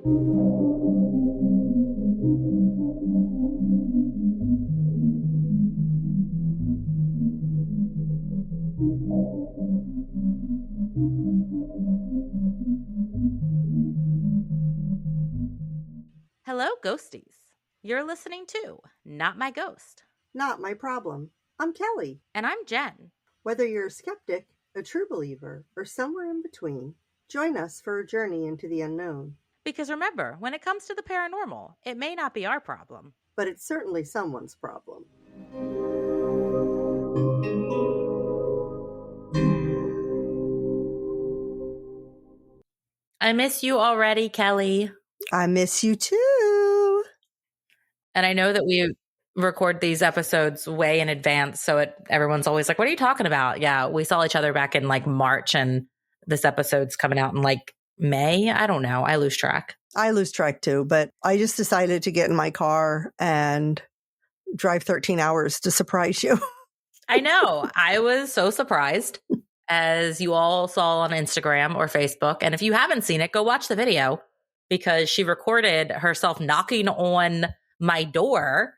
Hello, ghosties. You're listening to Not My Ghost. Not My Problem. I'm Kelly. And I'm Jen. Whether you're a skeptic, a true believer, or somewhere in between, join us for a journey into the unknown. Because remember, when it comes to the paranormal, it may not be our problem. But it's certainly someone's problem. I miss you already, Kelly. I miss you too. And I know that we record these episodes way in advance, so everyone's always like, what are you talking about? Yeah, we saw each other back in like March, and this episode's coming out in like May. I don't know. I lose track. I lose track too, but I just decided to get in my car and drive 13 hours to surprise you. I know. I was so surprised, as you all saw on Instagram or Facebook. And if you haven't seen it, go watch the video, because she recorded herself knocking on my door.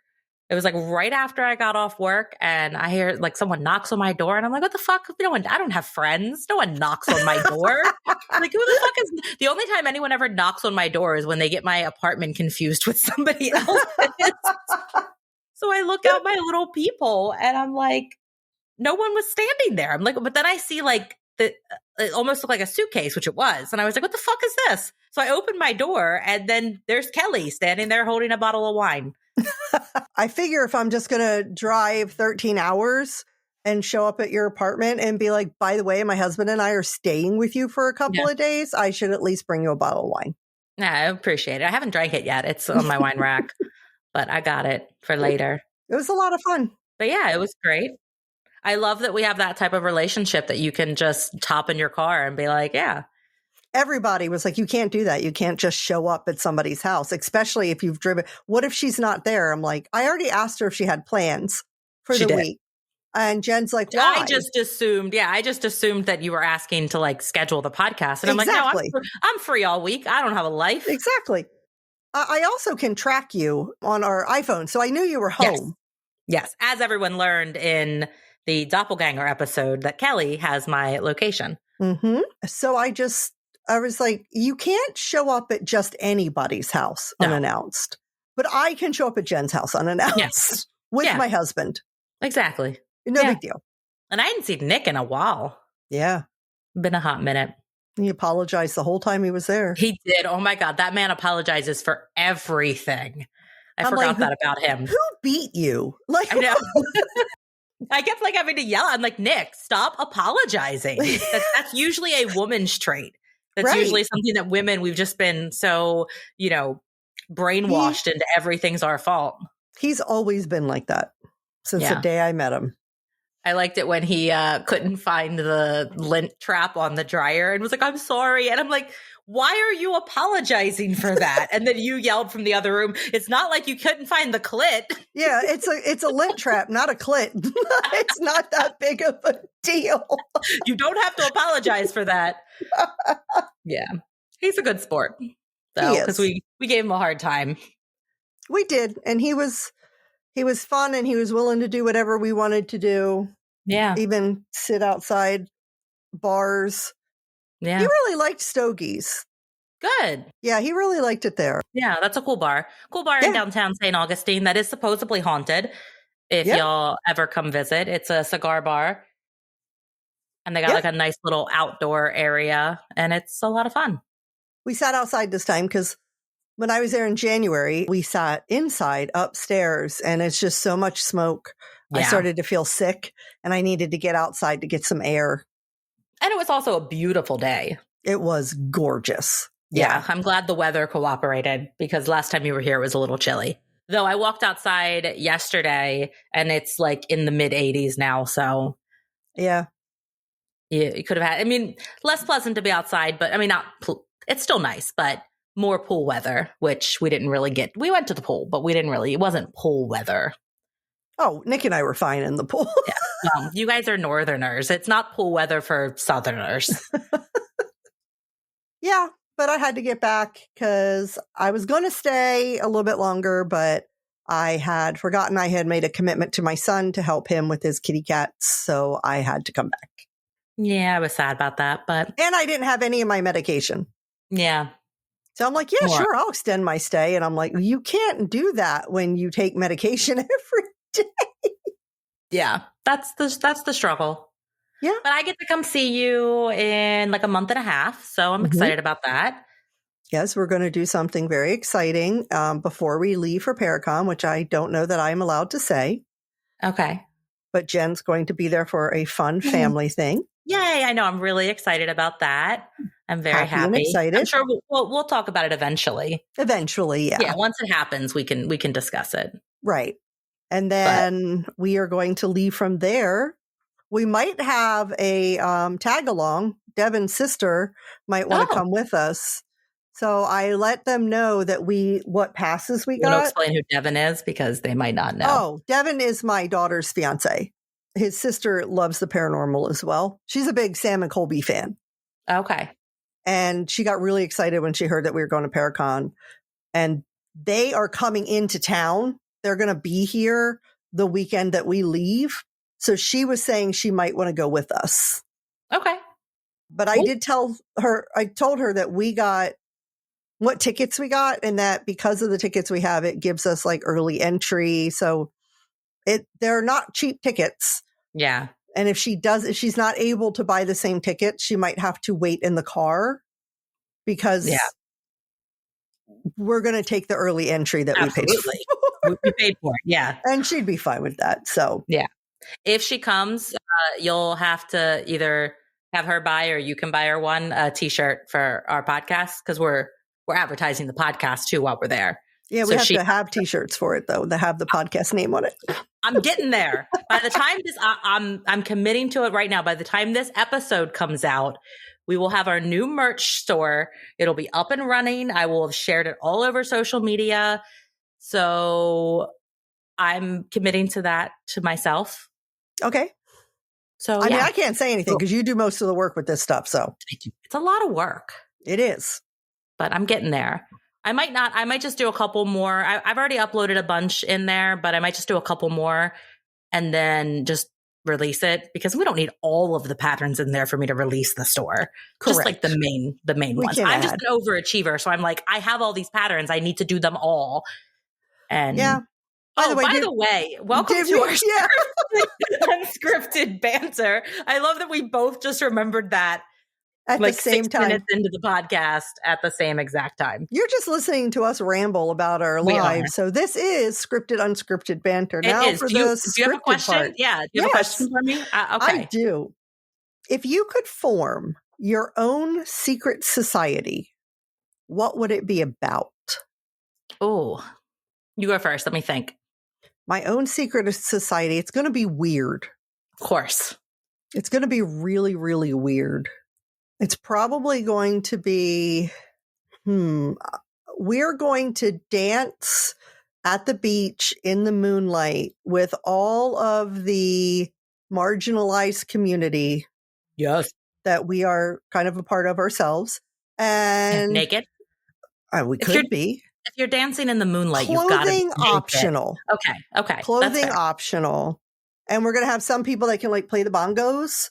It was like right after I got off work, and I hear like someone knocks on my door, and I'm like, what the fuck? I don't have friends. No one knocks on my door. Like, who the fuck is... The only time anyone ever knocks on my door is when they get my apartment confused with somebody else. So I look out my little peephole, and I'm like, no one was standing there. I'm like, but then I see like it almost looked like a suitcase, which it was. And I was like, what the fuck is this? So I opened my door, and then there's Kelly standing there holding a bottle of wine. I figure if I'm just going to drive 13 hours and show up at your apartment and be like, by the way, my husband and I are staying with you for a couple of days, I should at least bring you a bottle of wine. Yeah, I appreciate it. I haven't drank it yet. It's on my wine rack, but I got it for later. It was a lot of fun. But yeah, it was great. I love that we have that type of relationship that you can just hop in your car and be like, yeah. Everybody was like, you can't do that. You can't just show up at somebody's house, especially if you've driven. What if she's not there? I'm like, I already asked her if she had plans for the week. And Jen's like, why? I just assumed that you were asking to like schedule the podcast. And I'm like, no, I'm free all week. I don't have a life. Exactly. I also can track you on our iPhone. So I knew you were home. Yes. As everyone learned in the doppelganger episode, that Kelly has my location. Mm-hmm. So I was like, you can't show up at just anybody's house unannounced, but I can show up at Jen's house unannounced with my husband. Exactly. No big deal. And I hadn't seen Nick in a while. Yeah. Been a hot minute. He apologized the whole time he was there. He did. Oh my God. That man apologizes for everything. I forgot that about him. Who beat you? Like, I know. I kept like having to yell. I'm like, Nick, stop apologizing. That's usually a woman's trait. That's usually something that women, we've just been so, brainwashed into everything's our fault. He's always been like that since the day I met him. I liked it when he couldn't find the lint trap on the dryer and was like, I'm sorry. And I'm like, why are you apologizing for that? And then you yelled from the other room, it's not like you couldn't find the clit. Yeah, it's a lint trap, not a clit. It's not that big of a deal. You don't have to apologize for that. Yeah. He's a good sport, though, because we gave him a hard time. We did. And he was fun, and he was willing to do whatever we wanted to do. Yeah. Even sit outside bars. Yeah. He really liked Stogie's. Good. Yeah, he really liked it there. Yeah, that's a cool bar. Cool bar in downtown St. Augustine that is supposedly haunted. If y'all ever come visit, it's a cigar bar. And they got like a nice little outdoor area, and it's a lot of fun. We sat outside this time because when I was there in January, we sat inside upstairs, and it's just so much smoke. Yeah. I started to feel sick, and I needed to get outside to get some air. And it was also a beautiful day. It was gorgeous. Yeah, I'm glad the weather cooperated, because last time you were here, it was a little chilly. Though I walked outside yesterday, and it's like in the mid 80s now. So yeah, you could have had, less pleasant to be outside, but it's still nice, but more pool weather, which we didn't really get. We went to the pool, but it wasn't pool weather. Oh, Nick and I were fine in the pool. Yeah. You guys are northerners. It's not pool weather for southerners. Yeah. but I had to get back because I was going to stay a little bit longer, but I had forgotten I had made a commitment to my son to help him with his kitty cats. So I had to come back. Yeah, I was sad about that, but. And I didn't have any of my medication. Yeah. So I'm like, yeah, sure, I'll extend my stay. And I'm like, you can't do that when you take medication every day. Yeah, that's the struggle. Yeah. But I get to come see you in like a month and a half. So I'm excited about that. Yes, we're going to do something very exciting before we leave for Paracon, which I don't know that I'm allowed to say. Okay. But Jen's going to be there for a fun family thing. Yay, I know. I'm really excited about that. I'm very happy. And excited. I'm sure we'll talk about it eventually. Eventually, yeah. Yeah, once it happens, we can discuss it. Right. And then we are going to leave from there. We might have a tag along. Devin's sister might want to come with us. So I let them know that what passes we got. You want to explain who Devin is because they might not know. Oh, Devin is my daughter's fiance. His sister loves the paranormal as well. She's a big Sam and Colby fan. Okay. And she got really excited when she heard that we were going to Paracon. And they are coming into town. They're going to be here the weekend that we leave. So she was saying she might want to go with us. Okay. But I did told her that we got what tickets we got, and that because of the tickets we have, it gives us like early entry. So they're not cheap tickets. Yeah. And if she's not able to buy the same ticket, she might have to wait in the car because we're going to take the early entry that we paid for. We paid for it. Yeah. And she'd be fine with that. So yeah. If she comes, you'll have to either have her buy or you can buy her a t-shirt for our podcast because we're advertising the podcast too while we're there. Yeah, we have to have t-shirts for it though, that have the podcast name on it. I'm getting there. By the time I'm committing to it right now. By the time this episode comes out, we will have our new merch store. It'll be up and running. I will have shared it all over social media. So I'm committing to that to myself. Okay. So I mean, I can't say anything because you do most of the work with this stuff. So it's a lot of work. It is. But I'm getting there. I might just do a couple more. I've already uploaded a bunch in there, but I might just do a couple more and then just release it because we don't need all of the patterns in there for me to release the store. Correct. Just like the main ones. I'm just an overachiever. So I'm like, I have all these patterns. I need to do them all. And by the way, welcome to our unscripted banter. I love that we both just remembered that. At the same 6 time. minutes into the podcast at the same exact time. You're just listening to us ramble about our lives. So this is scripted, unscripted banter. Do you have a question? Part. Yeah. Do you have a question for me? Okay. I do. If you could form your own secret society, what would it be about? Oh, you go first. Let me think. My own secret society. It's going to be weird. Of course. It's going to be really, really weird. It's probably going to be, we're going to dance at the beach in the moonlight with all of the marginalized community. Yes. That we are kind of a part of ourselves. And naked? We could be. If you're dancing in the moonlight, you've got to be optional. Okay. Clothing optional. And we're going to have some people that can like play the bongos.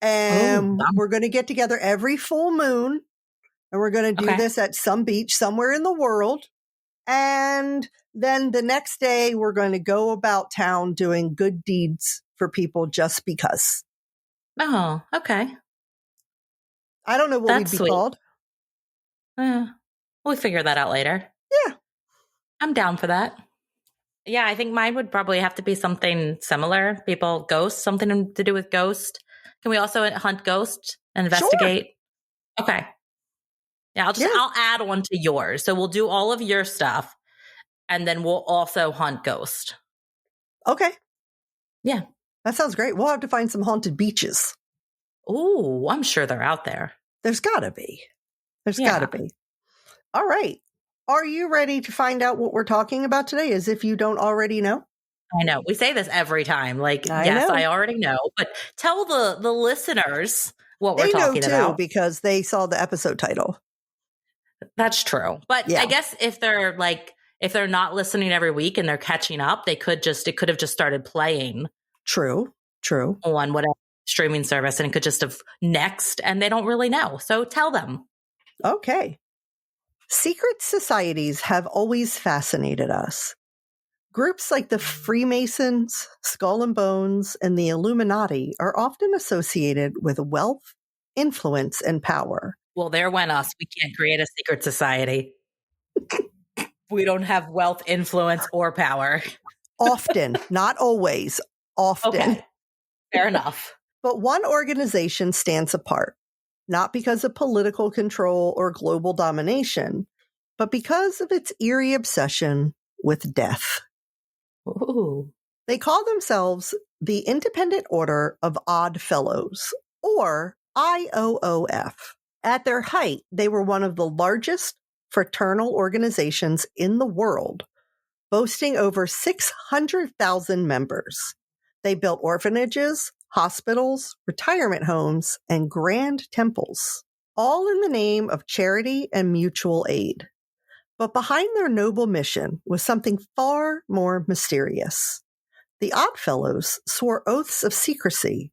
And we're going to get together every full moon and we're going to do this at some beach somewhere in the world. And then the next day we're going to go about town doing good deeds for people just because. Oh, okay. I don't know what we'd be called. We'll figure that out later. Yeah. I'm down for that. Yeah, I think mine would probably have to be something similar. Something to do with ghost. Can we also hunt ghosts and investigate? Sure. Okay. Yeah, I'll add one to yours. So we'll do all of your stuff and then we'll also hunt ghost. Okay. Yeah. That sounds great. We'll have to find some haunted beaches. Ooh, I'm sure they're out there. There's gotta be. All right. Are you ready to find out what we're talking about today as if you don't already know? I know. We say this every time. I already know. But tell the listeners what we're talking about. They know too because they saw the episode title. That's true. But I guess if they're not listening every week and they're catching up, it could have just started playing. True. On whatever streaming service, and it could just have next, and they don't really know. So tell them. Okay. Secret societies have always fascinated us. Groups like the Freemasons, Skull and Bones, and the Illuminati are often associated with wealth, influence, and power. Well, there went us. We can't create a secret society. We don't have wealth, influence, or power. Often, not always, often. Okay. Fair enough. But one organization stands apart, not because of political control or global domination, but because of its eerie obsession with death. Ooh. They call themselves the Independent Order of Odd Fellows, or IOOF. At their height, they were one of the largest fraternal organizations in the world, boasting over 600,000 members. They built orphanages, hospitals, retirement homes, and grand temples, all in the name of charity and mutual aid. But behind their noble mission was something far more mysterious. The Oddfellows swore oaths of secrecy,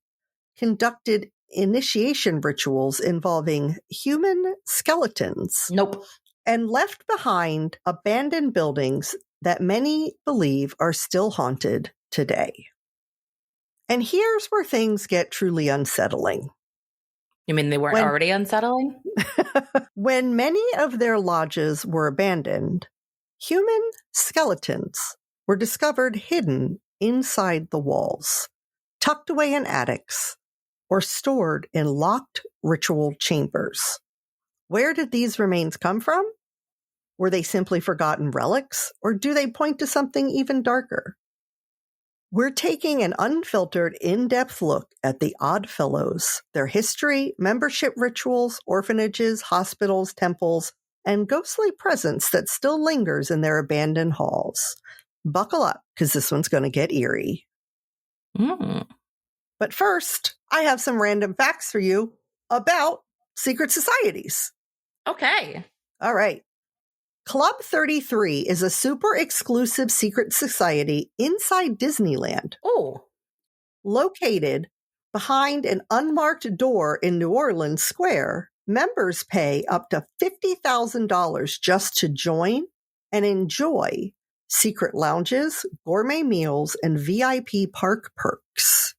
conducted initiation rituals involving human skeletons. Nope. And left behind abandoned buildings that many believe are still haunted today. And here's where things get truly unsettling. You mean they weren't already unsettling? When many of their lodges were abandoned, human skeletons were discovered hidden inside the walls, tucked away in attics, or stored in locked ritual chambers. Where did these remains come from? Were they simply forgotten relics, or do they point to something even darker? We're taking an unfiltered, in-depth look at the Oddfellows, their history, membership rituals, orphanages, hospitals, temples, and ghostly presence that still lingers in their abandoned halls. Buckle up, because this one's going to get eerie. But first, I have some random facts for you about secret societies. Okay. All right. Club 33 is a super exclusive secret society inside Disneyland. Oh. Located behind an unmarked door in New Orleans Square, members pay up to $50,000 just to join and enjoy secret lounges, gourmet meals, and VIP park perks.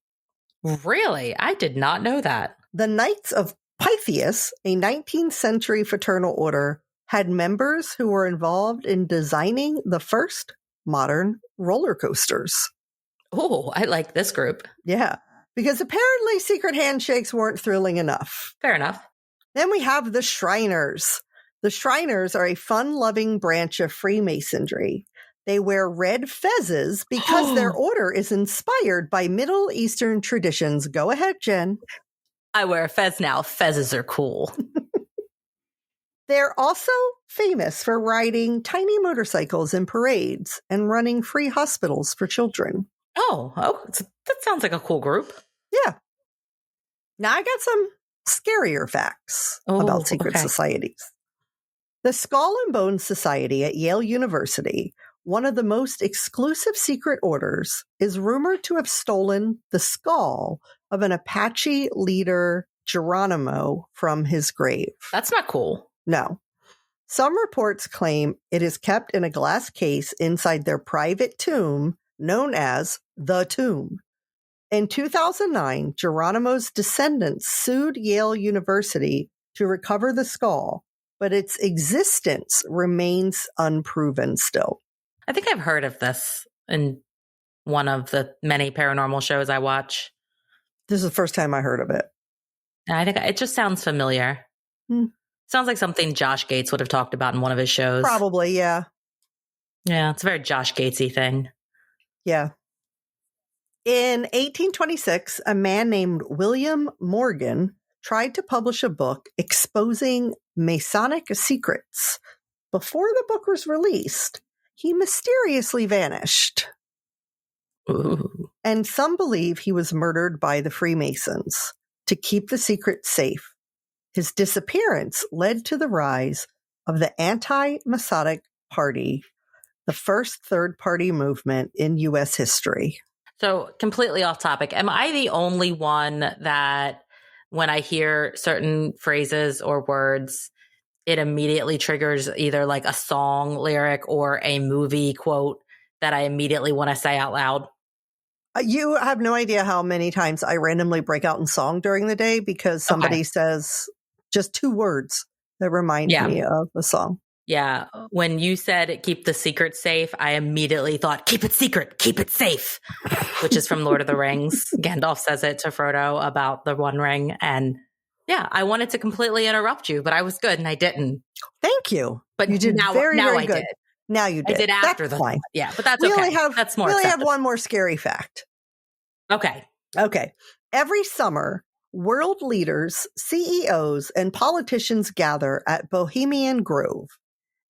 Really? I did not know that. The Knights of Pythias, a 19th century fraternal order, had members who were involved in designing the first modern roller coasters. Oh, I like this group. Yeah, because apparently secret handshakes weren't thrilling enough. Fair enough. Then we have the Shriners. The Shriners are a fun-loving branch of Freemasonry. They wear red fezzes because their order is inspired by Middle Eastern traditions. Go ahead, Jen. I wear a fez now. Fezzes are cool. They're also famous for riding tiny motorcycles in parades and running free hospitals for children. Oh, that sounds like a cool group. Yeah. Now I got some scarier facts about secret societies. The Skull and Bones Society at Yale University, one of the most exclusive secret orders, is rumored to have stolen the skull of an Apache leader, Geronimo, from his grave. That's not cool. No. Some reports claim it is kept in a glass case inside their private tomb known as the Tomb. In 2009, Geronimo's descendants sued Yale University to recover the skull, but its existence remains unproven still. I think I've heard of this in one of the many paranormal shows I watch. This is the first time I heard of it. I think it just sounds familiar. Sounds like something Josh Gates would have talked about in one of his shows. Probably, yeah. Yeah, it's a very Josh Gatesy thing. Yeah. In 1826, a man named William Morgan tried to publish a book exposing Masonic secrets. Before the book was released, he mysteriously vanished. Ooh. And some believe he was murdered by the Freemasons to keep the secret safe. His disappearance led to the rise of the Anti-Masonic Party, the first third-party movement in U.S. history. So completely off topic. Am I the only one that when I hear certain phrases or words, it immediately triggers either like a song lyric or a movie quote that I immediately want to say out loud? You have no idea how many times I randomly break out in song during the day because somebody says just 2 words that remind me of a song. Yeah. When you said keep the secret safe, I immediately thought, keep it secret, keep it safe, which is from Lord of the Rings. Gandalf says it to Frodo about the One Ring. And yeah, I wanted to completely interrupt you, but I was good and I didn't. Thank you. But you did now, very, now very I good. did. Now you did. I did after that's the fine. Yeah, but that's we okay. That's more. We only have one more scary fact. Okay. Every summer, world leaders, CEOs, and politicians gather at Bohemian Grove,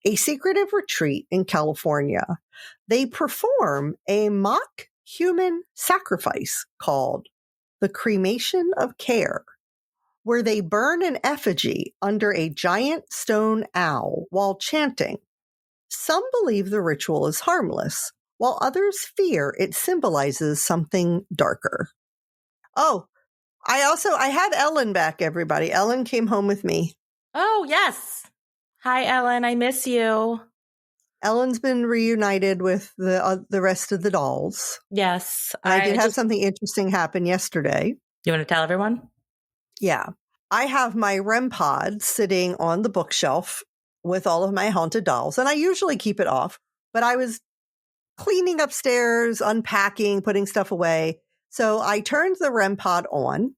a secretive retreat in California. They perform a mock human sacrifice called the cremation of care, where they burn an effigy under a giant stone owl while chanting. Some believe the ritual is harmless, while others fear it symbolizes something darker. Oh, I have Ellen back, everybody. Ellen came home with me. Oh, yes. Hi, Ellen. I miss you. Ellen's been reunited with the rest of the dolls. Yes. I did have something interesting happen yesterday. You want to tell everyone? Yeah. I have my REM pod sitting on the bookshelf with all of my haunted dolls, and I usually keep it off, but I was cleaning upstairs, unpacking, putting stuff away. So I turned the REM pod on,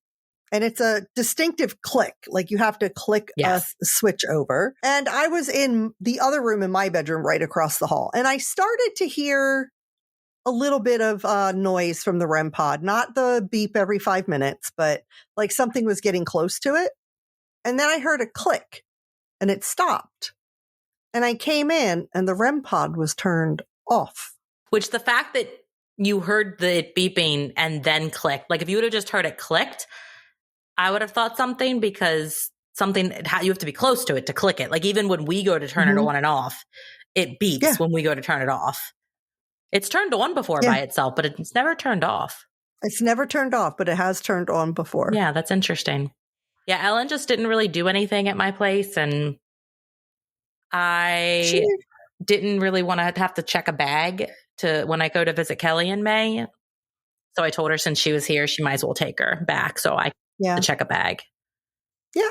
and it's a distinctive click. Like you have to click a switch over. And I was in the other room in my bedroom right across the hall. And I started to hear a little bit of noise from the REM pod, not the beep every 5 minutes, but like something was getting close to it. And then I heard a click and it stopped. And I came in and the REM pod was turned off. Which the fact that you heard the beeping and then clicked, like if you would have just heard it clicked, I would have thought something because you have to be close to it to click it. Like even when we go to turn it on and off, it beeps when we go to turn it off. It's turned on before by itself, but it's never turned off. It's never turned off, but it has turned on before. Yeah, that's interesting. Yeah, Ellen just didn't really do anything at my place, and I didn't really want to have to check a bag when I go to visit Kelly in May. So I told her since she was here, she might as well take her back. So I to check a bag. Yeah.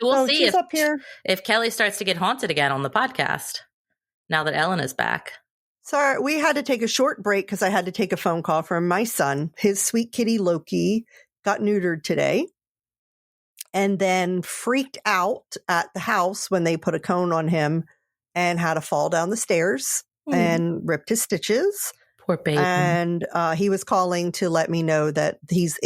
We'll see if Kelly starts to get haunted again on the podcast now that Ellen is back. Sorry, we had to take a short break because I had to take a phone call from my son. His sweet kitty Loki got neutered today and then freaked out at the house when they put a cone on him and had to fall down the stairs and ripped his stitches. Poor baby. And he was calling to let me know that he's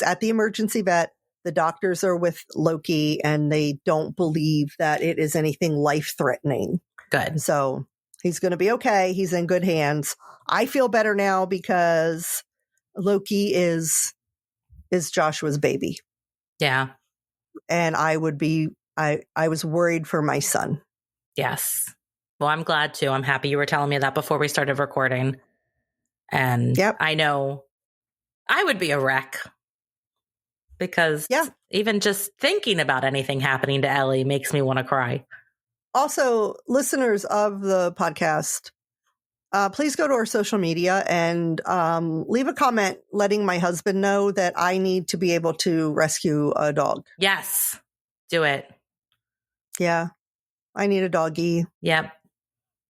at the emergency vet. The doctors are with Loki and they don't believe that it is anything life-threatening. Good. So he's going to be okay. He's in good hands. I feel better now because Loki is Joshua's baby. Yeah. And I was worried for my son. Yes. Well, I'm glad too. I'm happy you were telling me that before we started recording. And I know I would be a wreck because even just thinking about anything happening to Ellie makes me want to cry. Also, listeners of the podcast, please go to our social media and leave a comment letting my husband know that I need to be able to rescue a dog. Yes, do it. Yeah, I need a doggy. Yep.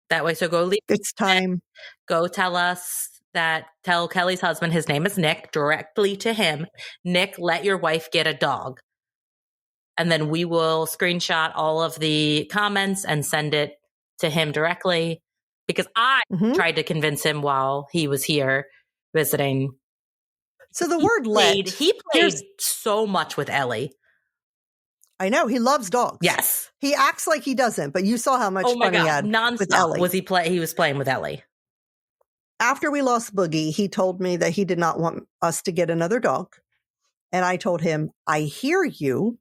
That way, so go leave. It's time. Go tell Kelly's husband, his name is Nick, directly to him. Nick, let your wife get a dog. And then we will screenshot all of the comments and send it to him directly because I tried to convince him while he was here visiting. So the word "let" he played so much with Ellie. I know he loves dogs. Yes, he acts like he doesn't, but you saw how much fun he had with Ellie. He was playing with Ellie. After we lost Boogie, he told me that he did not want us to get another dog, and I told him, "I hear you.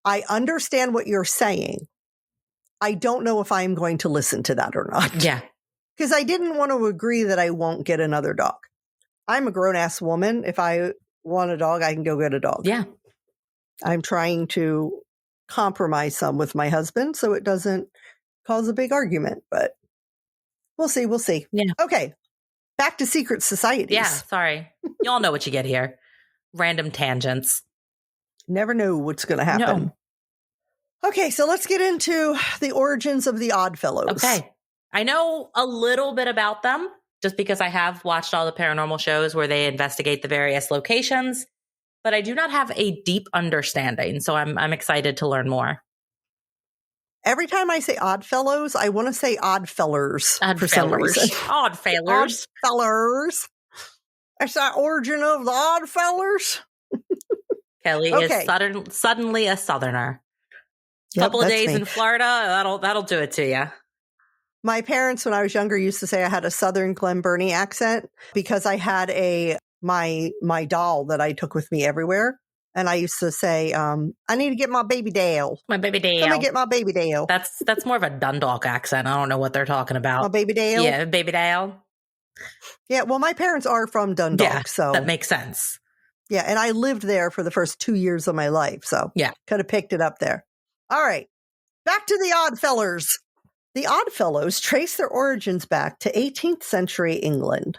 I understand what you're saying, I don't know if I'm going to listen to that or not. Yeah. Because I didn't want to agree that I won't get another dog. I'm a grown-ass woman. If I want a dog, I can go get a dog. Yeah. I'm trying to compromise some with my husband so it doesn't cause a big argument, but we'll see. We'll see. Yeah. Okay. Back to secret societies. Yeah. Sorry. You all know what you get here. Random tangents. Never know what's going to happen. No. Okay. So let's get into the origins of the Oddfellows. Okay. I know a little bit about them just because I have watched all the paranormal shows where they investigate the various locations, but I do not have a deep understanding. So I'm excited to learn more. Every time I say Oddfellows, I want to say Oddfellers for some reason. Oddfellers. Oddfellers. That's the origin of the Oddfellers. Kelly is suddenly a Southerner. A couple of days in Florida, that'll do it to you. My parents, when I was younger, used to say I had a Southern Glen Burnie accent because I had my doll that I took with me everywhere. And I used to say, I need to get my baby Dale. My baby Dale. Let me get my baby Dale. That's more of a Dundalk accent. I don't know what they're talking about. My baby Dale? Yeah, baby Dale. Yeah, well, my parents are from Dundalk, so that makes sense. Yeah, and I lived there for the first 2 years of my life, so yeah, could have picked it up there. All right, back to the Oddfellers. The Oddfellows trace their origins back to 18th century England.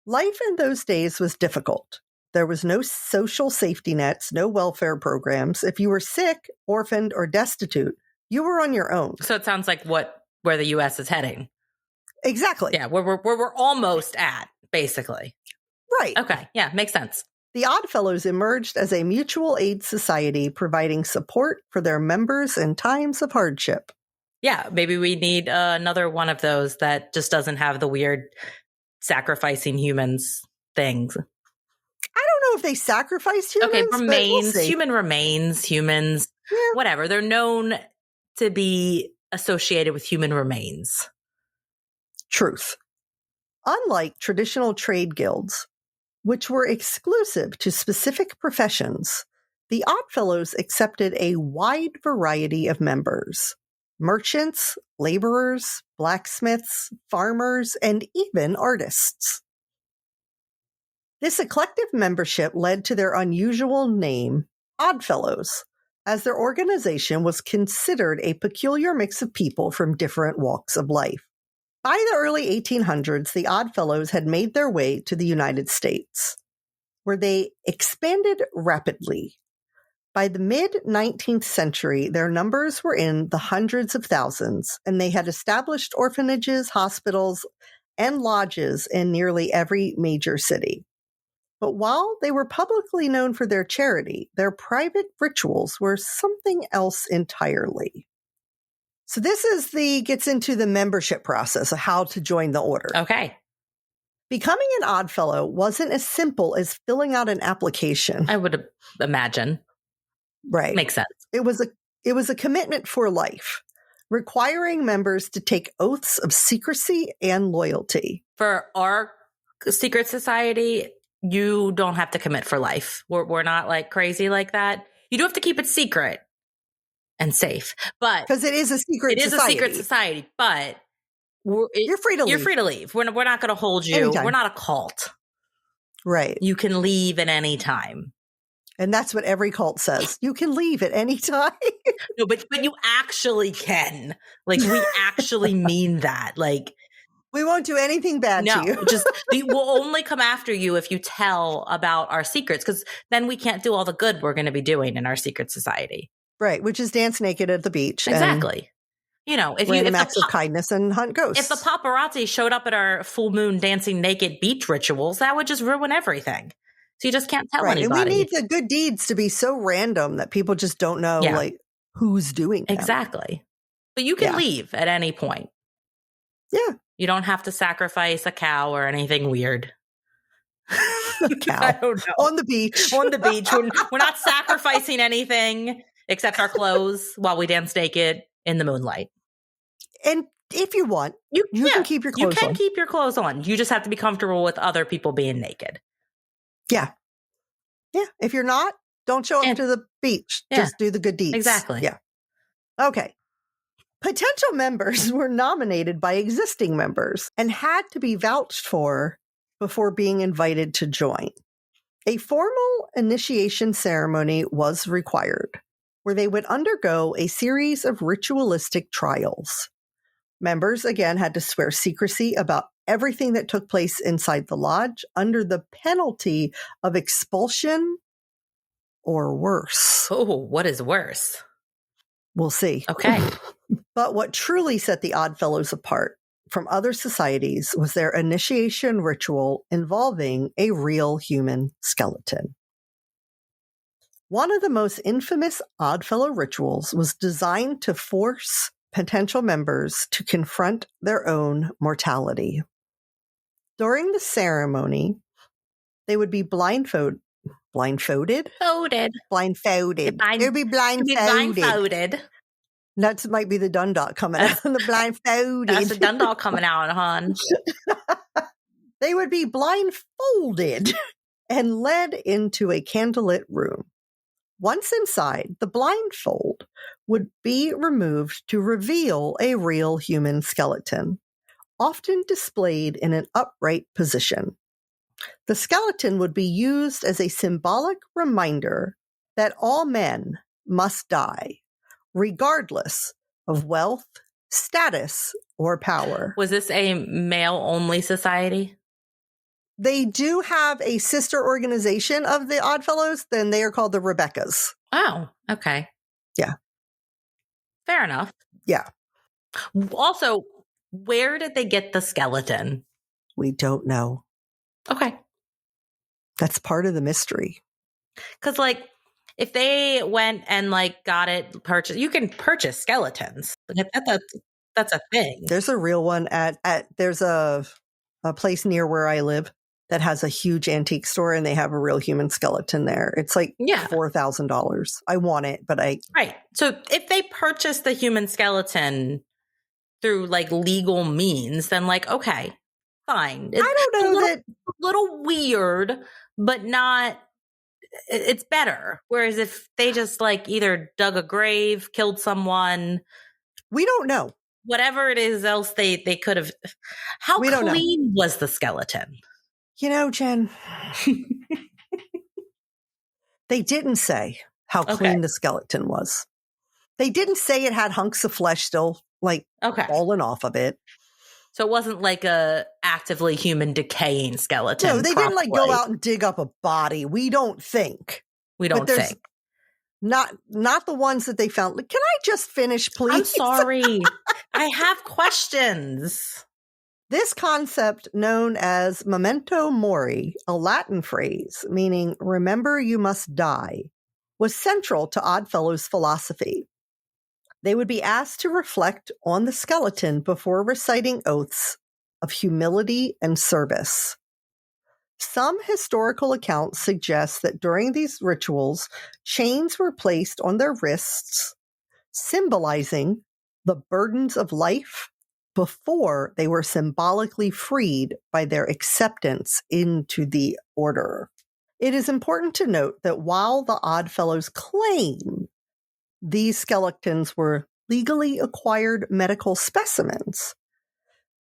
Life in those days was difficult. There was no social safety nets, no welfare programs. If you were sick, orphaned, or destitute, you were on your own. So it sounds like where the U.S. is heading. Exactly. Yeah, where we're almost at, basically. Right. Okay. Yeah, makes sense. The Oddfellows emerged as a mutual aid society providing support for their members in times of hardship. Yeah, maybe we need another one of those that just doesn't have the weird sacrificing humans things. I don't know if they sacrifice humans. Okay, remains, human remains, humans, whatever. They're known to be associated with human remains. Truth. Unlike traditional trade guilds, which were exclusive to specific professions, the Oddfellows accepted a wide variety of members. Merchants, laborers, blacksmiths, farmers, and even artists. This eclectic membership led to their unusual name, Oddfellows, as their organization was considered a peculiar mix of people from different walks of life. By the early 1800s, the Oddfellows had made their way to the United States, where they expanded rapidly. By the mid-19th century, their numbers were in the hundreds of thousands, and they had established orphanages, hospitals, and lodges in nearly every major city. But while they were publicly known for their charity, their private rituals were something else entirely. So this gets into the membership process of how to join the order. Okay. Becoming an Oddfellow wasn't as simple as filling out an application. I would imagine. Right. Makes sense. It was a commitment for life, requiring members to take oaths of secrecy and loyalty. For our secret society, you don't have to commit for life. We're not like crazy like that. You do have to keep it secret and safe, but because it is a secret society. It is a secret society, but you're free to leave. You're free to leave. We're not going to hold you. Anytime. We're not a cult. Right. You can leave at any time. And that's what every cult says. You can leave at any time. No, but you actually can. Like, we actually mean that. Like, we won't do anything bad to you. We'll only come after you if you tell about our secrets, because then we can't do all the good we're going to be doing in our secret society. Right, which is dance naked at the beach. Acts of kindness and hunt ghosts. If the paparazzi showed up at our full moon dancing naked beach rituals, that would just ruin everything. So you just can't tell anybody. And we need the good deeds to be so random that people just don't know like who's doing them. Exactly. But you can leave at any point. Yeah. You don't have to sacrifice a cow or anything weird. A cow. I don't know. On the beach. On the beach. We're not sacrificing anything except our clothes while we dance naked in the moonlight. And if you want, you can keep your clothes on. You can keep your clothes on. You just have to be comfortable with other people being naked. Yeah. Yeah. If you're not, don't show up to the beach. Just do the good deeds. Exactly. Yeah. Okay. Potential members were nominated by existing members and had to be vouched for before being invited to join. A formal initiation ceremony was required, where they would undergo a series of ritualistic trials. Members, again, had to swear secrecy about everything that took place inside the lodge under the penalty of expulsion or worse. Oh, what is worse? We'll see. Okay. But what truly set the Oddfellows apart from other societies was their initiation ritual involving a real human skeleton. One of the most infamous Oddfellow rituals was designed to force potential members to confront their own mortality. During the ceremony, they would be blindfolded. Folded. Blindfolded. They'd be blindfolded. That might be the Dundalk coming out. The blindfolded. That's the Dundalk coming out, hon. They would be blindfolded and led into a candlelit room. Once inside, the blindfold would be removed to reveal a real human skeleton, often displayed in an upright position. The skeleton would be used as a symbolic reminder that all men must die, regardless of wealth, status, or power. Was this a male-only society? They do have a sister organization of the Oddfellows, then they are called the Rebeccas. Oh, okay. Yeah. Fair enough. Yeah. Also, where did they get the skeleton? We don't know. Okay. That's part of the mystery. Because, like, if they went and, like, got it purchased, you can purchase skeletons. That's a thing. There's a real one there's a place near where I live that has a huge antique store, and they have a real human skeleton there. It's like $4,000. I want it, but Right. So if they purchase the human skeleton through, like, legal means, then, like, okay, fine. I don't know a little weird, but not, it's better. Whereas if they just, like, either dug a grave, killed someone. We don't know. Whatever it is else they could have. How clean was the skeleton? You know, Jen, they didn't say how clean the skeleton was. They didn't say it had hunks of flesh still, like, falling off of it. So it wasn't like a actively human decaying skeleton. No, they didn't, like, go out and dig up a body. We don't think. Not the ones that they found. Can I just finish, please? I'm sorry. I have questions. This concept, known as memento mori, a Latin phrase meaning remember you must die, was central to Oddfellows' philosophy. They would be asked to reflect on the skeleton before reciting oaths of humility and service. Some historical accounts suggest that during these rituals, chains were placed on their wrists, symbolizing the burdens of life before they were symbolically freed by their acceptance into the order. It is important to note that while the Oddfellows claim these skeletons were legally acquired medical specimens,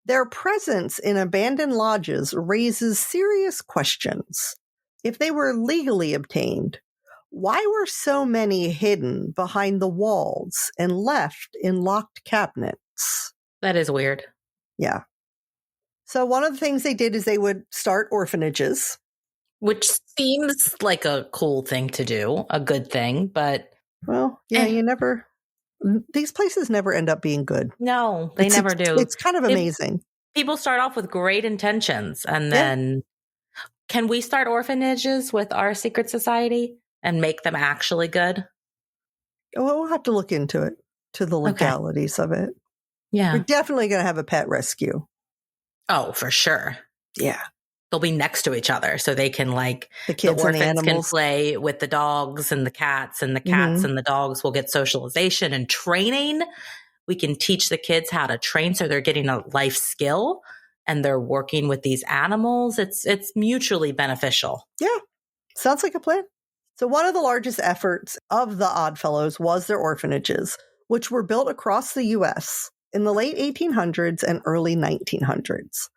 their presence in abandoned lodges raises serious questions. If they were legally obtained, why were so many hidden behind the walls and left in locked cabinets? That is weird. Yeah. So one of the things they did is they would start orphanages. Which seems like a cool thing to do, a good thing, but... Well, yeah, these places never end up being good. No, they never do. It's kind of amazing. People start off with great intentions, and then can we start orphanages with our secret society and make them actually good? Well, we'll have to look into it, to the legalities of it. Yeah. We're definitely going to have a pet rescue. Oh, for sure. Yeah. They'll be next to each other so they can, like, the kids orphans and the animals can play with the dogs and the cats, and the cats and the dogs will get socialization and training. We can teach the kids how to train so they're getting a life skill and they're working with these animals. It's mutually beneficial. Yeah. Sounds like a plan. So one of the largest efforts of the Oddfellows was their orphanages, which were built across the U.S. in the late 1800s and early 1900s.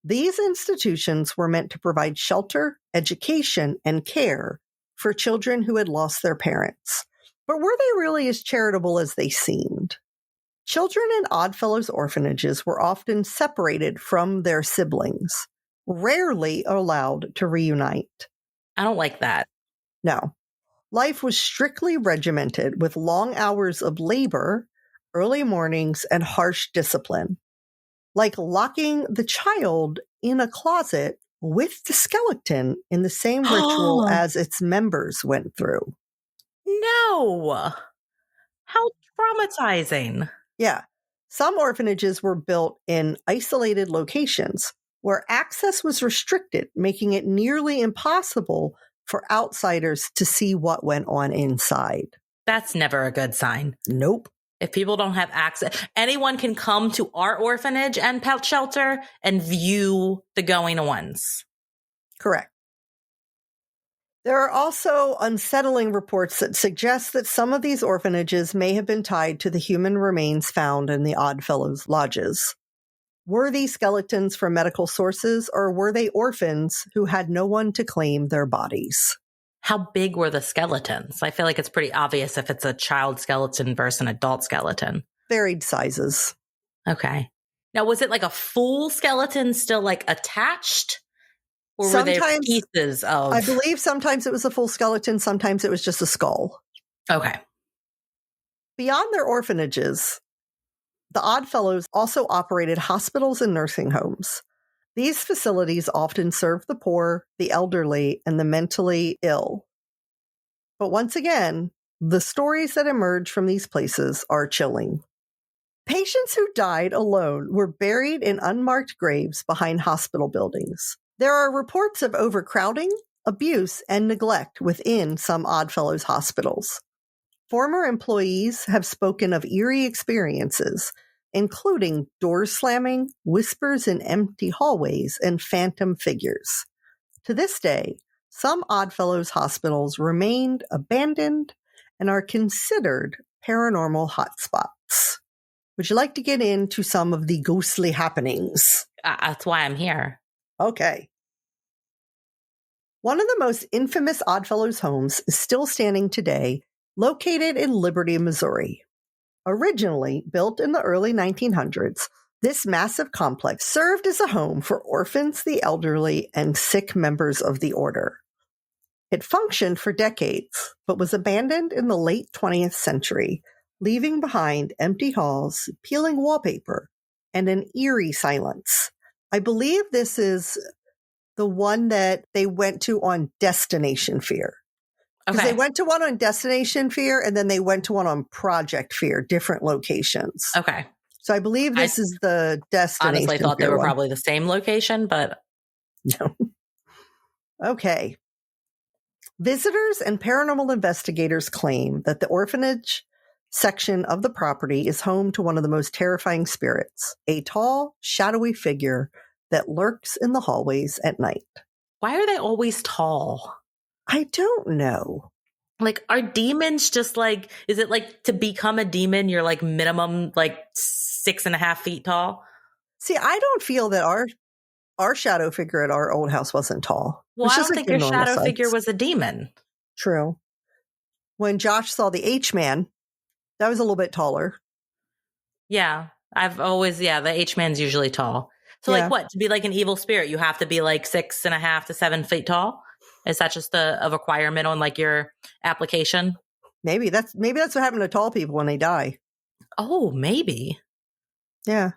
These institutions were meant to provide shelter, education, and care for children who had lost their parents. But were they really as charitable as they seemed? Children in Oddfellows orphanages were often separated from their siblings, rarely allowed to reunite. I don't like that. No. Life was strictly regimented with long hours of labor, early mornings, and harsh discipline, like locking the child in a closet with the skeleton in the same ritual as its members went through. No! How traumatizing. Yeah. Some orphanages were built in isolated locations where access was restricted, making it nearly impossible for outsiders to see what went on inside. That's never a good sign. Nope. If people don't have access, anyone can come to our orphanage and pet shelter and view the going-ons. Correct. There are also unsettling reports that suggest that some of these orphanages may have been tied to the human remains found in the Oddfellows lodges. Were these skeletons from medical sources, or were they orphans who had no one to claim their bodies? How big were the skeletons? I feel like it's pretty obvious if it's a child skeleton versus an adult skeleton. Varied sizes. Okay. Now, was it like a full skeleton still like attached? Or were there pieces of... I believe sometimes it was a full skeleton, sometimes it was just a skull. Okay. Beyond their orphanages, the Oddfellows also operated hospitals and nursing homes. These facilities often served the poor, the elderly, and the mentally ill. But once again, the stories that emerge from these places are chilling. Patients who died alone were buried in unmarked graves behind hospital buildings. There are reports of overcrowding, abuse, and neglect within some Oddfellows hospitals. Former employees have spoken of eerie experiences, including doors slamming, whispers in empty hallways, and phantom figures. To this day, some Oddfellows hospitals remained abandoned and are considered paranormal hotspots. Would you like to get into some of the ghostly happenings? That's why I'm here. Okay. One of the most infamous Oddfellows homes is still standing today, located in Liberty, Missouri. Originally built in the early 1900s, this massive complex served as a home for orphans, the elderly, and sick members of the order. It functioned for decades, but was abandoned in the late 20th century, leaving behind empty halls, peeling wallpaper, and an eerie silence. I believe this is the one that they went to on Destination Fear. Because they went to one on Destination Fear, and then they went to one on Project Fear, different locations. Okay. So I believe this is the Destination Honestly, thought Fear they were one. probably the same location, but... No. Okay. Visitors and paranormal investigators claim that the orphanage section of the property is home to one of the most terrifying spirits, a tall, shadowy figure that lurks in the hallways at night. Why are they always tall? I don't know. Like, are demons just like, is it like to become a demon, you're like minimum like 6.5 feet tall? See, I don't feel that our shadow figure at our old house wasn't tall. Well, I don't think your shadow figure was a demon. True. When Josh saw the H-Man, that was a little bit taller. Yeah. The H-Man's usually tall. So like what? To be like an evil spirit, you have to be like 6.5 to 7 feet tall? Is that just a requirement on like your application? Maybe that's what happened to tall people when they die. Oh, maybe. Yeah.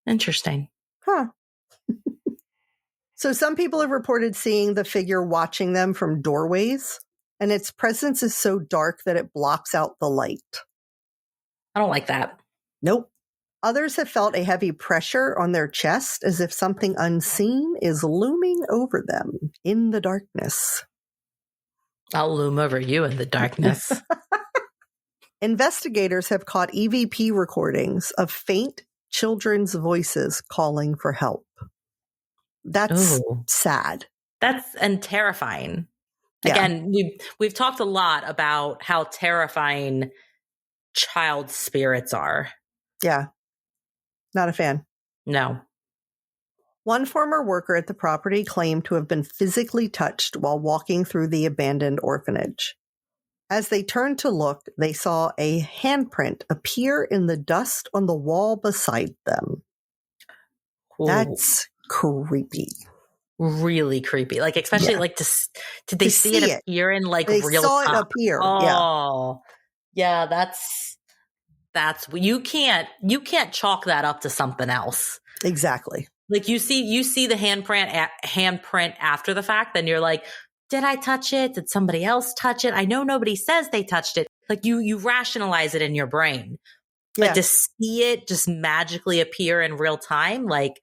Interesting. Huh. So some people have reported seeing the figure watching them from doorways, and its presence is so dark that it blocks out the light. I don't like that. Nope. Others have felt a heavy pressure on their chest as if something unseen is looming over them in the darkness. I'll loom over you in the darkness. Investigators have caught EVP recordings of faint children's voices calling for help. That's sad. And terrifying. Yeah. Again, we've talked a lot about how terrifying child spirits are. Yeah. Not a fan. No. One former worker at the property claimed to have been physically touched while walking through the abandoned orphanage. As they turned to look, they saw a handprint appear in the dust on the wall beside them. Ooh. That's creepy. Really creepy. Like, especially like did they see it appear in like they real saw time? It appear. Oh, yeah. That's you can't chalk that up to something else. Exactly. Like you see the handprint after the fact, then you're like, did I touch it? Did somebody else touch it? I know nobody says they touched it. Like you rationalize it in your brain. Yeah. But to see it just magically appear in real time, like,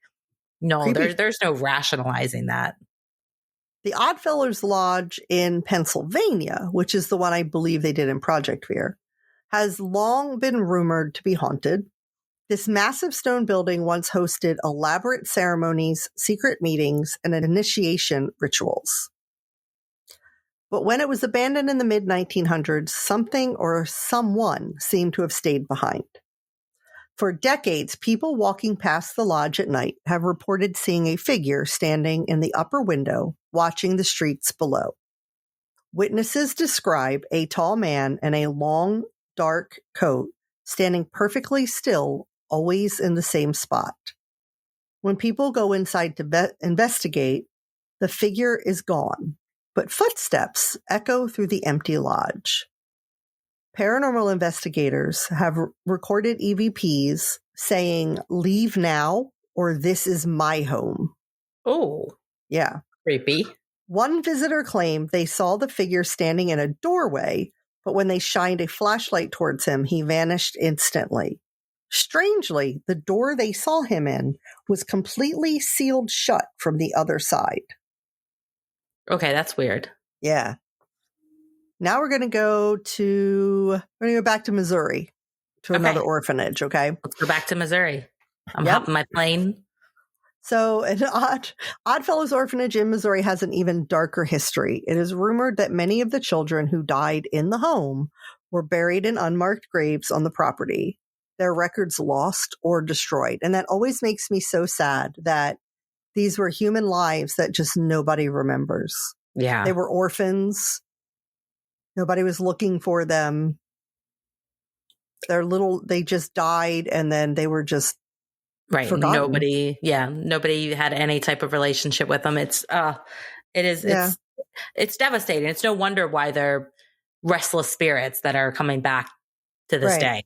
no, there's no rationalizing that. The Oddfellows Lodge in Pennsylvania, which is the one I believe they did in Project Fear, has long been rumored to be haunted. This massive stone building once hosted elaborate ceremonies, secret meetings, and initiation rituals. But when it was abandoned in the mid-1900s, something or someone seemed to have stayed behind. For decades, people walking past the lodge at night have reported seeing a figure standing in the upper window, watching the streets below. Witnesses describe a tall man in a long, dark coat standing perfectly still, always in the same spot. When people go inside to investigate, the figure is gone, but footsteps echo through the empty lodge. Paranormal investigators have recorded EVPs saying, "Leave now," or "This is my home." Oh. Yeah. Creepy. One visitor claimed they saw the figure standing in a doorway, but when they shined a flashlight towards him, he vanished instantly. Strangely, the door they saw him in was completely sealed shut from the other side. Okay, that's weird. Yeah. Now we're going to go back to Missouri, to another orphanage, okay? Let's go back to Missouri. I'm hopping my plane. So an Oddfellows Orphanage in Missouri has an even darker history. It is rumored that many of the children who died in the home were buried in unmarked graves on the property, their records lost or destroyed. And that always makes me so sad that these were human lives that just nobody remembers. Yeah. They were orphans. Nobody was looking for them. They just died, and then they were just forgotten. Nobody had any type of relationship with them. It's devastating. It's no wonder why they're restless spirits that are coming back to this day.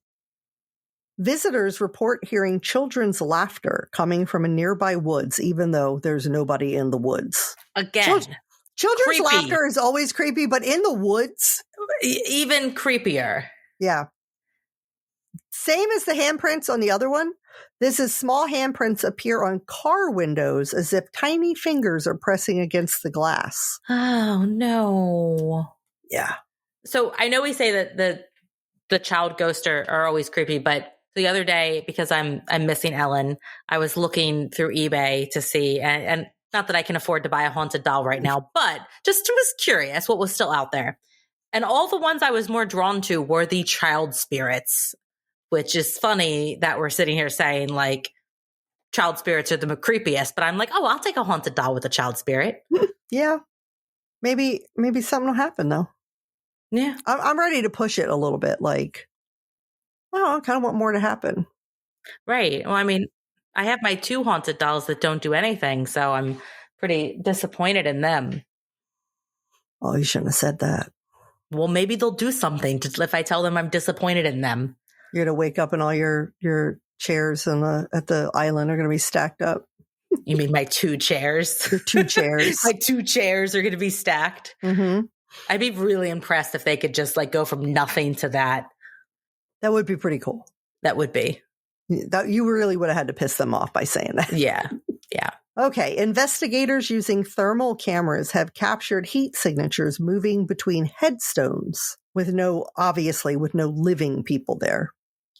Visitors report hearing children's laughter coming from a nearby woods, even though there's nobody in the woods. Again, children's laughter is always creepy, but in the woods, even creepier. Yeah. Same as the handprints on the other one. This is small handprints appear on car windows as if tiny fingers are pressing against the glass. Oh, no. Yeah. So I know we say that the child ghosts are always creepy, but the other day, because I'm missing Ellen, I was looking through eBay to see, and not that I can afford to buy a haunted doll right now, but just was curious what was still out there. And all the ones I was more drawn to were the child spirits, which is funny that we're sitting here saying like child spirits are the creepiest, but I'm like, oh, I'll take a haunted doll with a child spirit. Yeah. Maybe something will happen though. Yeah. I'm ready to push it a little bit. Like, well, I kind of want more to happen. Right. Well, I mean, I have my 2 haunted dolls that don't do anything, so I'm pretty disappointed in them. Oh, you shouldn't have said that. Well, maybe they'll do something if I tell them I'm disappointed in them. You're going to wake up and all your chairs at the island are going to be stacked up. You mean my 2 chairs? Your 2 chairs. My 2 chairs are going to be stacked. Mm-hmm. I'd be really impressed if they could just like go from nothing to that. That would be pretty cool. That would be. That you really would have had to piss them off by saying that. Yeah. Yeah. Okay. Investigators using thermal cameras have captured heat signatures moving between headstones with no living people there.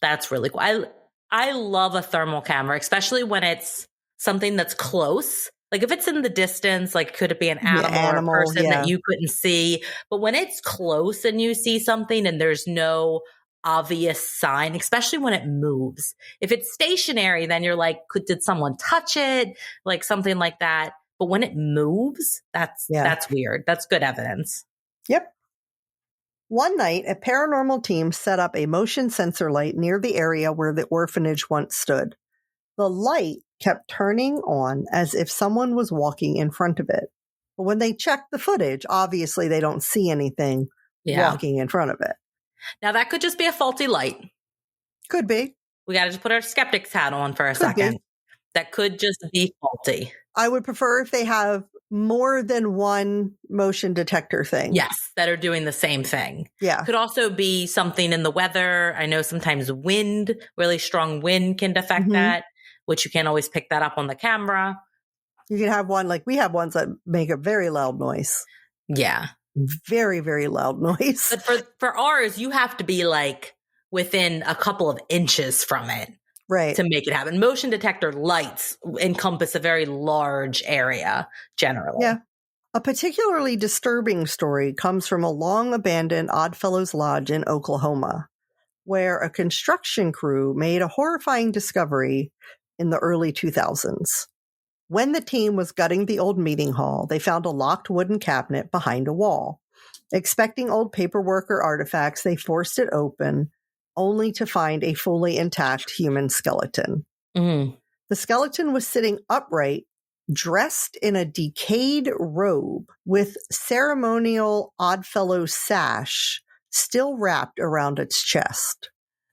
That's really cool. I love a thermal camera, especially when it's something that's close. Like if it's in the distance, like could it be an animal or a person that you couldn't see? But when it's close and you see something and there's no obvious sign, especially when it moves. If it's stationary, then you're like, did someone touch it? Like something like that. But when it moves, that's weird. That's good evidence. Yep. One night, a paranormal team set up a motion sensor light near the area where the orphanage once stood. The light kept turning on as if someone was walking in front of it. But when they checked the footage, obviously they don't see anything walking in front of it. Now, that could just be a faulty light. Could be. We got to just put our skeptic's hat on for a second. That could just be faulty. I would prefer if they have more than one motion detector thing. Yes, that are doing the same thing. Yeah. Could also be something in the weather. I know sometimes wind, really strong wind can affect that, which you can't always pick that up on the camera. You can have one, like we have ones that make a very loud noise. Yeah. Very, very loud noise. But for ours, you have to be like within a couple of inches from it. Right. To make it happen. Motion detector lights encompass a very large area, generally. Yeah. A particularly disturbing story comes from a long-abandoned Oddfellows Lodge in Oklahoma, where a construction crew made a horrifying discovery in the early 2000s. When the team was gutting the old meeting hall, they found a locked wooden cabinet behind a wall. Expecting old paperwork or artifacts, they forced it open, only to find a fully intact human skeleton. Mm-hmm. The skeleton was sitting upright, dressed in a decayed robe with ceremonial Oddfellow sash still wrapped around its chest.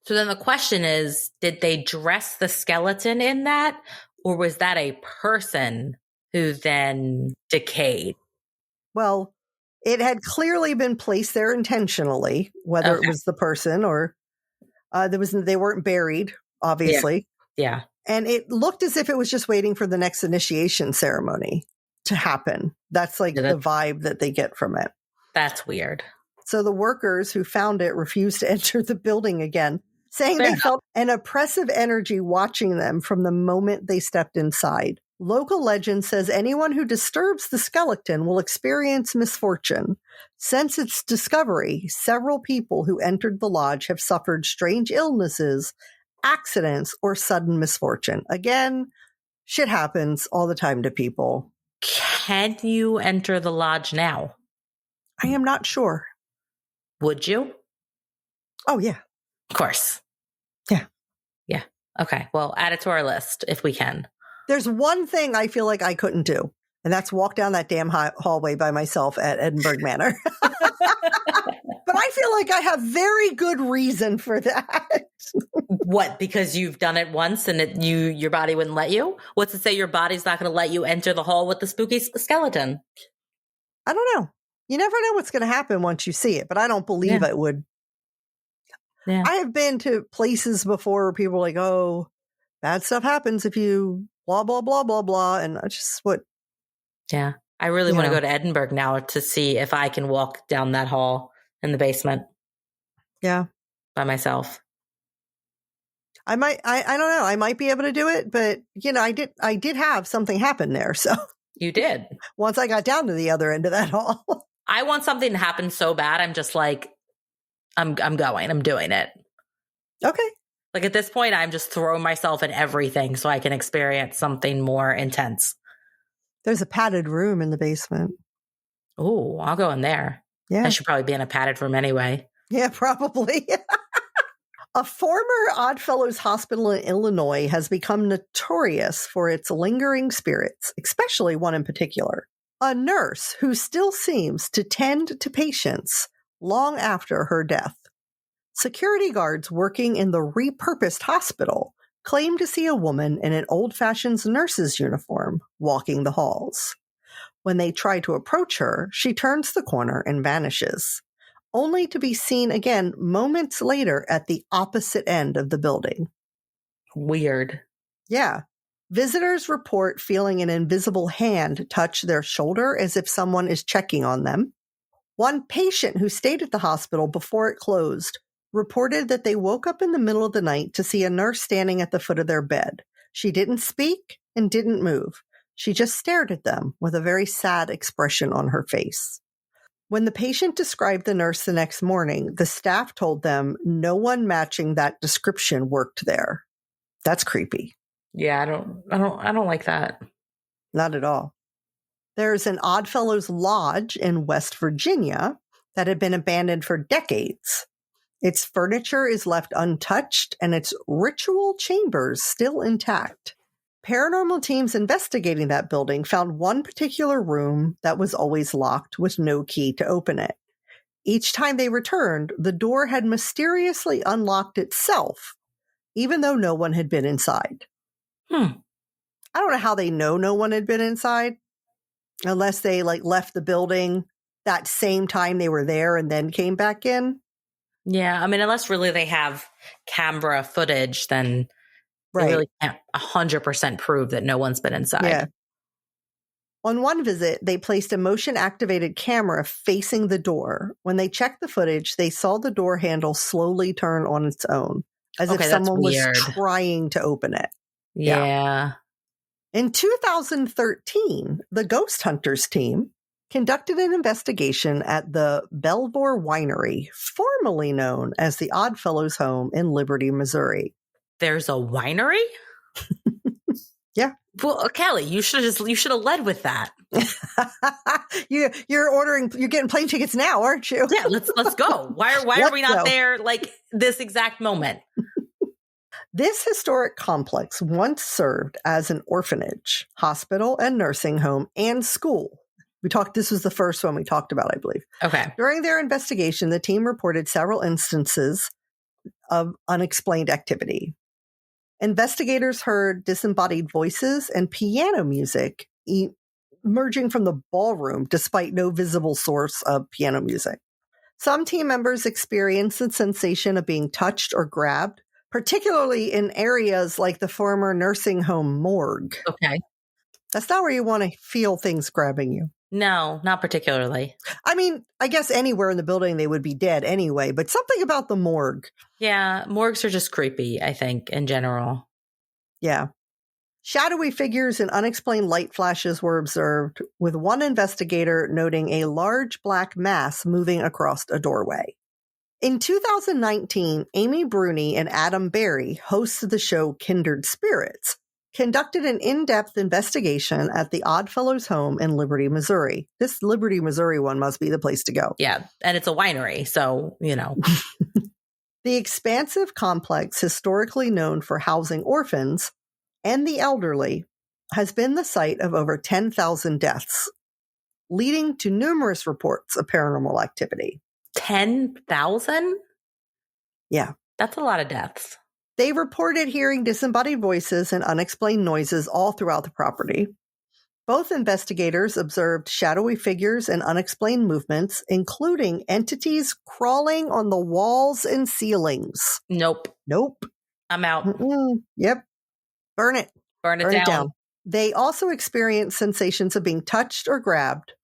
So then the question is, did they dress the skeleton in that, or was that a person who then decayed? Well, it had clearly been placed there intentionally, whether it was the person or they weren't buried, obviously. Yeah. And it looked as if it was just waiting for the next initiation ceremony to happen. That's like the vibe that they get from it. That's weird. So the workers who found it refused to enter the building again, saying they felt an oppressive energy watching them from the moment they stepped inside. Local legend says anyone who disturbs the skeleton will experience misfortune. Since its discovery, several people who entered the lodge have suffered strange illnesses, accidents, or sudden misfortune. Again, shit happens all the time to people. Can you enter the lodge now? I am not sure. Would you? Oh, yeah. Of course. Yeah. Yeah. Okay. Well, add it to our list if we can. There's one thing I feel like I couldn't do, and that's walk down that damn hallway by myself at Edinburgh Manor. But I feel like I have very good reason for that. What? Because you've done it once and your body wouldn't let you? What's to say your body's not going to let you enter the hall with the spooky skeleton? I don't know. You never know what's going to happen once you see it, but I don't believe it would. Yeah. I have been to places before where people are like, oh, bad stuff happens if you blah, blah, blah, blah, blah. And I just Yeah. I really want to go to Edinburgh now to see if I can walk down that hall in the basement. Yeah. By myself. I don't know. I might be able to do it, but I did have something happen there. So you did. Once I got down to the other end of that hall. I want something to happen so bad. I'm just like, I'm going, I'm doing it. Okay. Like at this point, I'm just throwing myself at everything so I can experience something more intense. There's a padded room in the basement. Oh, I'll go in there. Yeah. I should probably be in a padded room anyway. Yeah, probably. A former Oddfellows hospital in Illinois has become notorious for its lingering spirits, especially one in particular. A nurse who still seems to tend to patients long after her death. Security guards working in the repurposed hospital claim to see a woman in an old-fashioned nurse's uniform walking the halls. When they try to approach her, she turns the corner and vanishes, only to be seen again moments later at the opposite end of the building. Weird. Yeah. Visitors report feeling an invisible hand touch their shoulder as if someone is checking on them. One patient who stayed at the hospital before it closed reported that they woke up in the middle of the night to see a nurse standing at the foot of their bed. She didn't speak and didn't move. She just stared at them with a very sad expression on her face. When the patient described the nurse the next morning, the staff told them no one matching that description worked there. That's creepy. Yeah, I don't like that. Not at all. There's an Oddfellows Lodge in West Virginia that had been abandoned for decades. Its furniture is left untouched and its ritual chambers still intact. Paranormal teams investigating that building found one particular room that was always locked with no key to open it. Each time they returned, the door had mysteriously unlocked itself, even though no one had been inside. I don't know how they know no one had been inside, unless they left the building that same time they were there and then came back in. Yeah, I mean, unless really they have camera footage, then they really can't 100% prove that no one's been inside. Yeah. On one visit, they placed a motion-activated camera facing the door. When they checked the footage, they saw the door handle slowly turn on its own, as if someone was trying to open it. Yeah. In 2013, the Ghost Hunters team conducted an investigation at the Belvoir Winery, formerly known as the Oddfellows home in Liberty, Missouri. There's a winery? Yeah. Well, Kelly, you should have led with that. You're getting plane tickets now, aren't you? Yeah, let's go. Why are we not there this exact moment? This historic complex once served as an orphanage, hospital and nursing home, and school. This was the first one we talked about, I believe. Okay. During their investigation, the team reported several instances of unexplained activity. Investigators heard disembodied voices and piano music emerging from the ballroom despite no visible source of piano music. Some team members experienced the sensation of being touched or grabbed, particularly in areas like the former nursing home morgue. Okay. That's not where you want to feel things grabbing you. No, not particularly. I mean, I guess anywhere in the building they would be dead anyway, but something about the morgue. Yeah, morgues are just creepy, I think, in general. Yeah. Shadowy figures and unexplained light flashes were observed, with one investigator noting a large black mass moving across a doorway. In 2019, Amy Bruni and Adam Berry, hosts of the show Kindred Spirits, conducted an in-depth investigation at the Oddfellows home in Liberty, Missouri. This Liberty, Missouri one must be the place to go. Yeah, and it's a winery, so, The expansive complex, historically known for housing orphans and the elderly, has been the site of over 10,000 deaths, leading to numerous reports of paranormal activity. 10,000? Yeah. That's a lot of deaths. They reported hearing disembodied voices and unexplained noises all throughout the property. Both investigators observed shadowy figures and unexplained movements, including entities crawling on the walls and ceilings. Nope. I'm out. Yep. Burn it. Burn it down. They also experienced sensations of being touched or grabbed,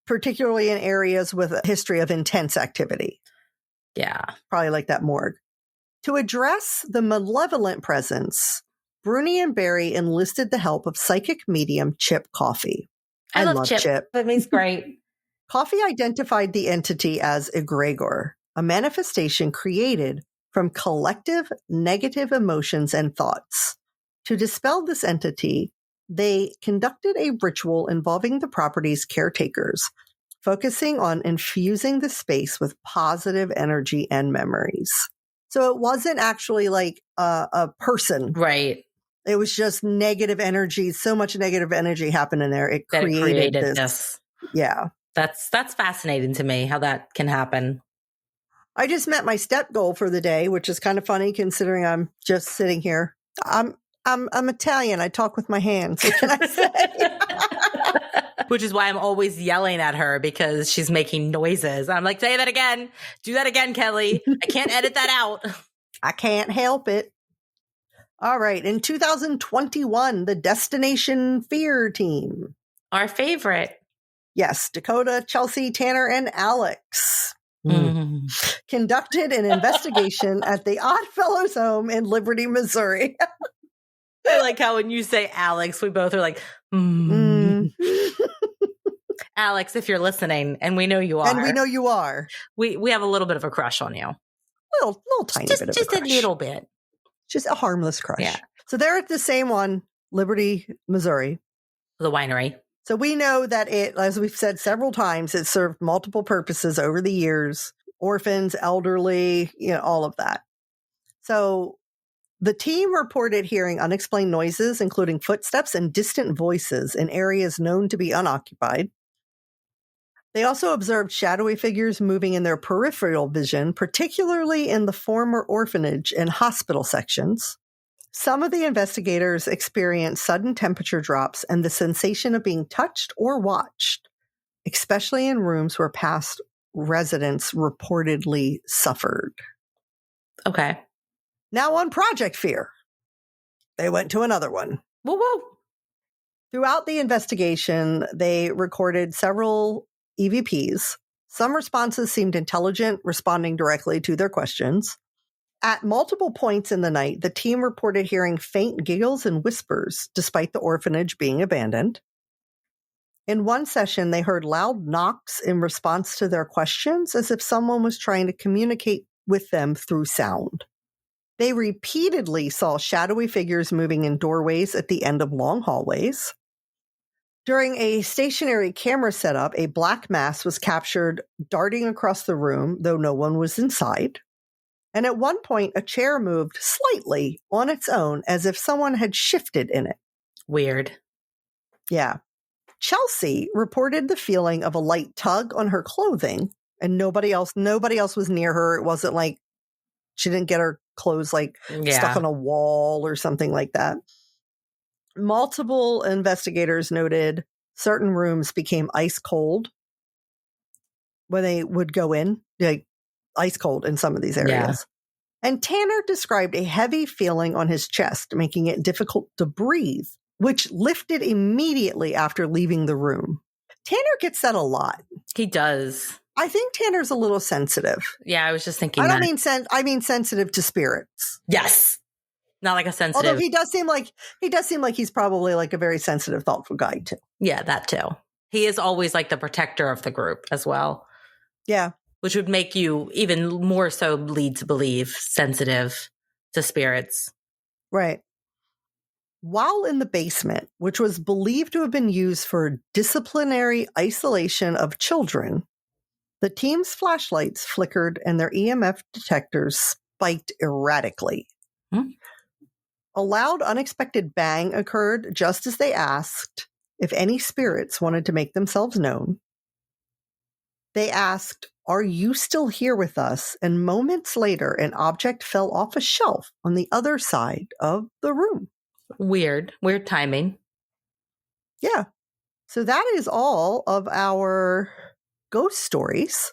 particularly in areas with a history of intense activity. Yeah. Probably like that morgue. To address the malevolent presence, Bruni and Barry enlisted the help of psychic medium Chip Coffey. I love Chip. That means great. Coffey identified the entity as egregor, a manifestation created from collective negative emotions and thoughts. To dispel this entity, they conducted a ritual involving the property's caretakers, focusing on infusing the space with positive energy and memories. So it wasn't actually like a person. Right. It was just negative energy. So much negative energy happened in there. It created this. Yeah. That's fascinating to me how that can happen. I just met my step goal for the day, which is kind of funny considering I'm just sitting here. I'm Italian. I talk with my hands. What can I say? Which is why I'm always yelling at her because she's making noises. I'm like, say that again. Do that again, Kelly. I can't edit that out. I can't help it. All right. In 2021, the Destination Fear team. Our favorite. Yes. Dakota, Chelsea, Tanner, and Alex. Conducted an investigation at the Oddfellows home in Liberty, Missouri. I like how when you say Alex, we both are like, Alex, if you're listening, and we know you are. And we know you are. We have a little bit of a crush on you. Little tiny bit of a crush. Just a little bit. Just a harmless crush. Yeah. So they're at the same one, Liberty, Missouri. The winery. So we know that it, as we've said several times, it served multiple purposes over the years. Orphans, elderly, all of that. So the team reported hearing unexplained noises, including footsteps and distant voices in areas known to be unoccupied. They also observed shadowy figures moving in their peripheral vision, particularly in the former orphanage and hospital sections. Some of the investigators experienced sudden temperature drops and the sensation of being touched or watched, especially in rooms where past residents reportedly suffered. Okay. Now on Project Fear, they went to another one. Woo woo. Throughout the investigation, they recorded several EVPs. Some responses seemed intelligent, responding directly to their questions. At multiple points in the night, the team reported hearing faint giggles and whispers, despite the orphanage being abandoned. In one session, they heard loud knocks in response to their questions, as if someone was trying to communicate with them through sound. They repeatedly saw shadowy figures moving in doorways at the end of long hallways. During a stationary camera setup, a black mass was captured darting across the room, though no one was inside. And at one point, a chair moved slightly on its own, as if someone had shifted in it. Weird. Yeah. Chelsea reported the feeling of a light tug on her clothing, and nobody else was near her. It wasn't like she didn't get her clothes stuck on a wall or something like that. Multiple investigators noted certain rooms became ice cold when they would go in, ice cold in some of these areas. Yeah. And Tanner described a heavy feeling on his chest, making it difficult to breathe, which lifted immediately after leaving the room. Tanner gets that a lot. He does. I think Tanner's a little sensitive. Yeah, I was just thinking I mean sensitive to spirits. Yes. Not like a sensitive. Although he does seem like he's probably like a very sensitive, thoughtful guy too. Yeah, that too. He is always like the protector of the group as well. Yeah. Which would make you even more so lead to believe sensitive to spirits. Right. While in the basement, which was believed to have been used for disciplinary isolation of children, the team's flashlights flickered and their EMF detectors spiked erratically. A loud, unexpected bang occurred just as they asked if any spirits wanted to make themselves known. They asked, "Are you still here with us?" And moments later, an object fell off a shelf on the other side of the room. Weird timing. Yeah. So that is all of our ghost stories.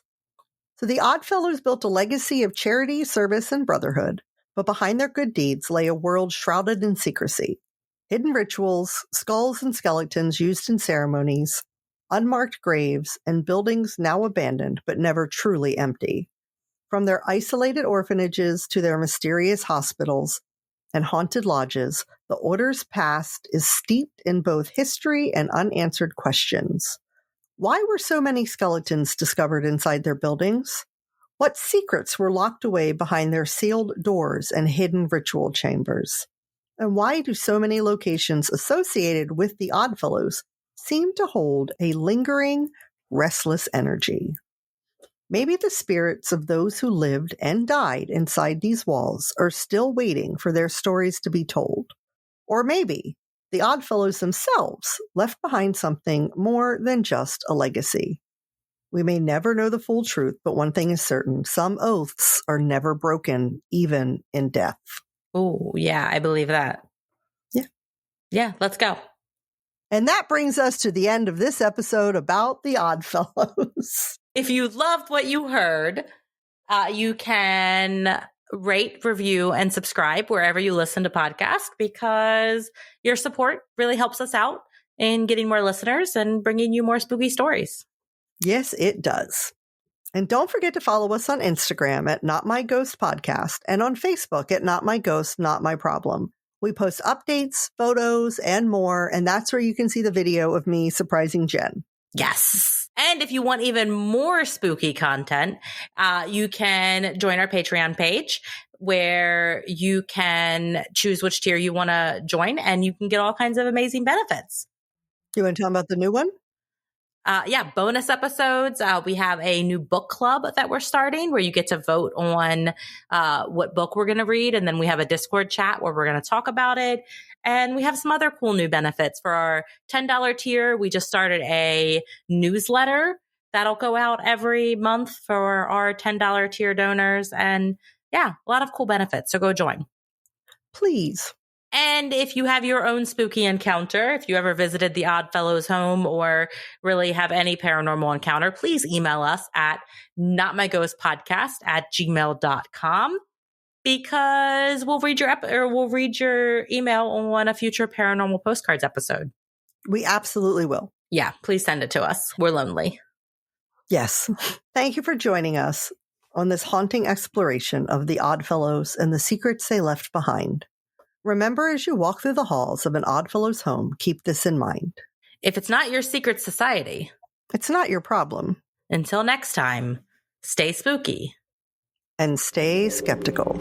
So the Oddfellows built a legacy of charity, service, and brotherhood. But behind their good deeds lay a world shrouded in secrecy. Hidden rituals, skulls and skeletons used in ceremonies, unmarked graves, and buildings now abandoned but never truly empty. From their isolated orphanages to their mysterious hospitals and haunted lodges, the Order's past is steeped in both history and unanswered questions. Why were so many skeletons discovered inside their buildings? What secrets were locked away behind their sealed doors and hidden ritual chambers? And why do so many locations associated with the Oddfellows seem to hold a lingering, restless energy? Maybe the spirits of those who lived and died inside these walls are still waiting for their stories to be told. Or maybe the Oddfellows themselves left behind something more than just a legacy. We may never know the full truth, but one thing is certain. Some oaths are never broken, even in death. Oh, yeah, I believe that. Yeah. Yeah, let's go. And that brings us to the end of this episode about the Oddfellows. If you loved what you heard, you can rate, review, and subscribe wherever you listen to podcasts, because your support really helps us out in getting more listeners and bringing you more spooky stories. Yes, it does. And don't forget to follow us on Instagram at Not My Ghost Podcast and on Facebook at Not My Ghost, Not My Problem. We post updates, photos, and more, and that's where you can see the video of me surprising Jen. Yes. And if you want even more spooky content, you can join our Patreon page where you can choose which tier you want to join and you can get all kinds of amazing benefits. You want to tell about the new one? Bonus episodes. We have a new book club that we're starting where you get to vote on what book we're going to read. And then we have a Discord chat where we're going to talk about it. And we have some other cool new benefits for our $10 tier. We just started a newsletter that'll go out every month for our $10 tier donors. And a lot of cool benefits. So go join. Please. And if you have your own spooky encounter, if you ever visited the Oddfellows home or really have any paranormal encounter, please email us at notmyghostpodcast@gmail.com because we'll read your email on a future Paranormal Postcards episode. We absolutely will. Yeah, please send it to us. We're lonely. Yes. Thank you for joining us on this haunting exploration of the Oddfellows and the secrets they left behind. Remember, as you walk through the halls of an Oddfellows home, keep this in mind. If it's not your secret society, it's not your problem. Until next time, stay spooky. And stay skeptical.